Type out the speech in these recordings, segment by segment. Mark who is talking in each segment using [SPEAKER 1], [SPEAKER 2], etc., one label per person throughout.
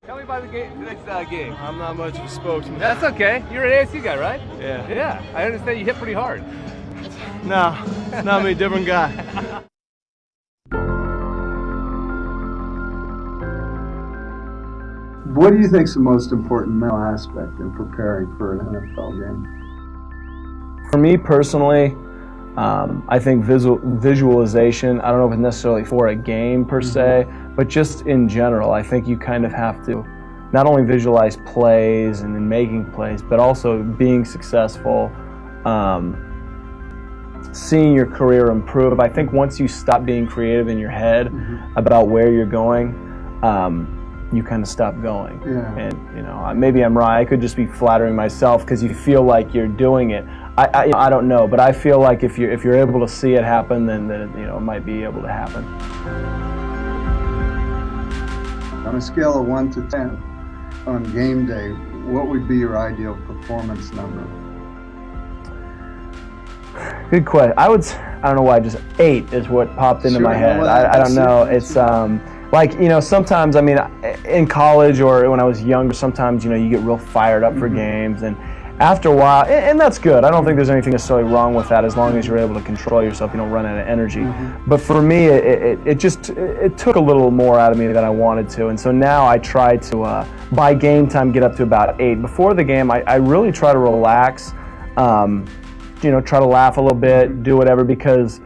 [SPEAKER 1] Tell me about the next game.
[SPEAKER 2] I'm not much of a spokesman.
[SPEAKER 1] That's okay. You're an ASU guy, right?
[SPEAKER 2] Yeah.
[SPEAKER 1] Yeah. I understand you hit pretty hard.
[SPEAKER 2] No, not me, different guy.
[SPEAKER 3] What do you think is the most important mental aspect in preparing for an NFL game?
[SPEAKER 4] For me personally, I think visualization, I don't know if it's necessarily for a game per se, but just in general, I think you kind of have to not only visualize plays and then making plays, but also being successful, seeing your career improve. I think once you stop being creative in your head about where you're going, you kind of stop going.
[SPEAKER 3] Yeah.
[SPEAKER 4] And maybe I'm wrong. I could just be flattering myself because you feel like you're doing it. I don't know, but I feel like if you're able to see it happen, then it might be able to happen.
[SPEAKER 3] On a scale of 1 to 10, on game day, what would be your ideal performance number?
[SPEAKER 4] Good question. I don't know why, just 8 is what popped into my head. I don't know. It's sometimes, in college or when I was younger, sometimes, you get real fired up for games, and after a while, and that's good. I don't think there's anything necessarily wrong with that as long as you're able to control yourself, you don't run out of energy. But for me, it took a little more out of me than I wanted to, and so now I try to, by game time, get up to about 8. Before the game, I really try to relax, try to laugh a little bit, do whatever, because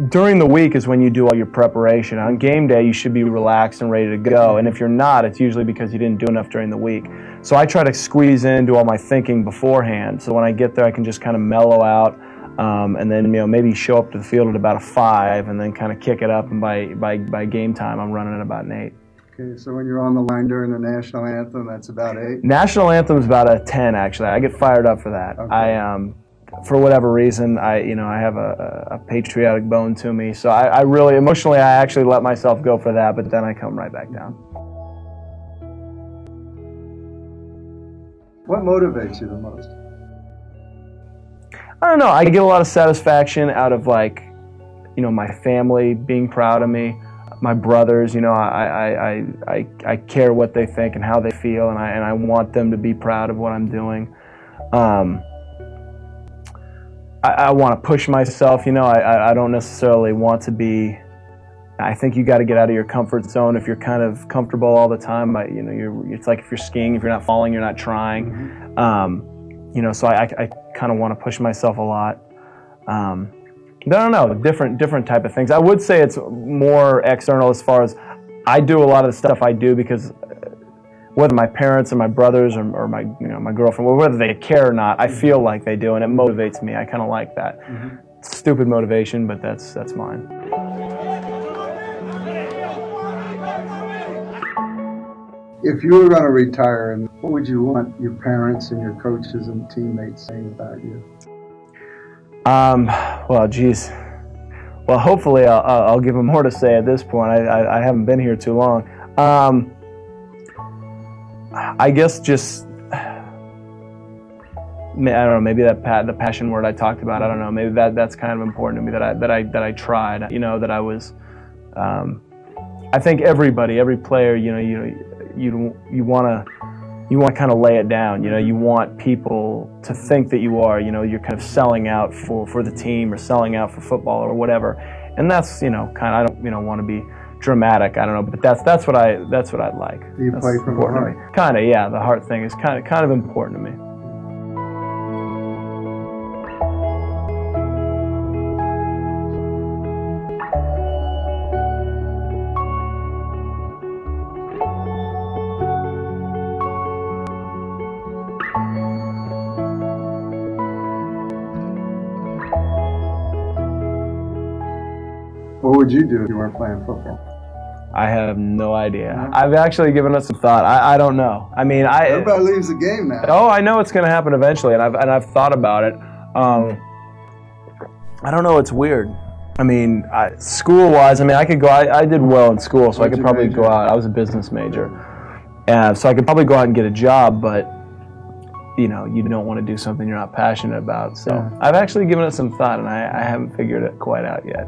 [SPEAKER 4] during the week is when you do all your preparation. On game day, you should be relaxed and ready to go. And if you're not, it's usually because you didn't do enough during the week. So I try to squeeze in, do all my thinking beforehand. So when I get there, I can just kind of mellow out, and then maybe show up to the field at about a 5, and then kind of kick it up. And by game time, I'm running at about an 8.
[SPEAKER 3] Okay, so when you're on the line during the national anthem, that's about 8.
[SPEAKER 4] National anthem is about a 10, actually. I get fired up for that.
[SPEAKER 3] Okay.
[SPEAKER 4] For whatever reason, I have a patriotic bone to me. So I really, emotionally, I actually let myself go for that, but then I come right back down.
[SPEAKER 3] What motivates you the most?
[SPEAKER 4] I don't know. I get a lot of satisfaction out of my family being proud of me, my brothers. I care what they think and how they feel, and I want them to be proud of what I'm doing. I want to push myself, I don't necessarily want to be, I think you got to get out of your comfort zone. If you're kind of comfortable all the time, it's like if you're skiing, if you're not falling, you're not trying. So I kind of want to push myself a lot. I don't know, different type of things. I would say it's more external as far as I do a lot of the stuff I do because whether my parents or my brothers or my my girlfriend, whether they care or not, I feel like they do, and it motivates me. I kind of like that. Stupid motivation, but that's mine.
[SPEAKER 3] If you were going to retire, what would you want your parents and your coaches and teammates saying about you?
[SPEAKER 4] Well, geez. Well, hopefully I'll give them more to say at this point. I haven't been here too long. I guess just, I don't know, maybe the passion word I talked about, I don't know, maybe that's kind of important to me that I tried, that I was, I think every player, you want to kind of lay it down, you want people to think that you are, you're kind of selling out for the team or selling out for football or whatever, and that's, kind of, I don't, want to be dramatic, I don't know, but that's what I'd like.
[SPEAKER 3] You play from the heart.
[SPEAKER 4] Kind of, yeah. The heart thing is kind of important to me.
[SPEAKER 3] What would you do if you weren't playing football?
[SPEAKER 4] I have no idea. I've actually given it some thought. I don't know.
[SPEAKER 3] Everybody leaves the game now.
[SPEAKER 4] Oh, I know it's going to happen eventually, and I've thought about it. I don't know. It's weird. School-wise, I could go. I did well in school, so I could probably go out. I was a business major, so I could probably go out and get a job. But you don't want to do something you're not passionate about. So I've actually given it some thought, and I haven't figured it quite out yet.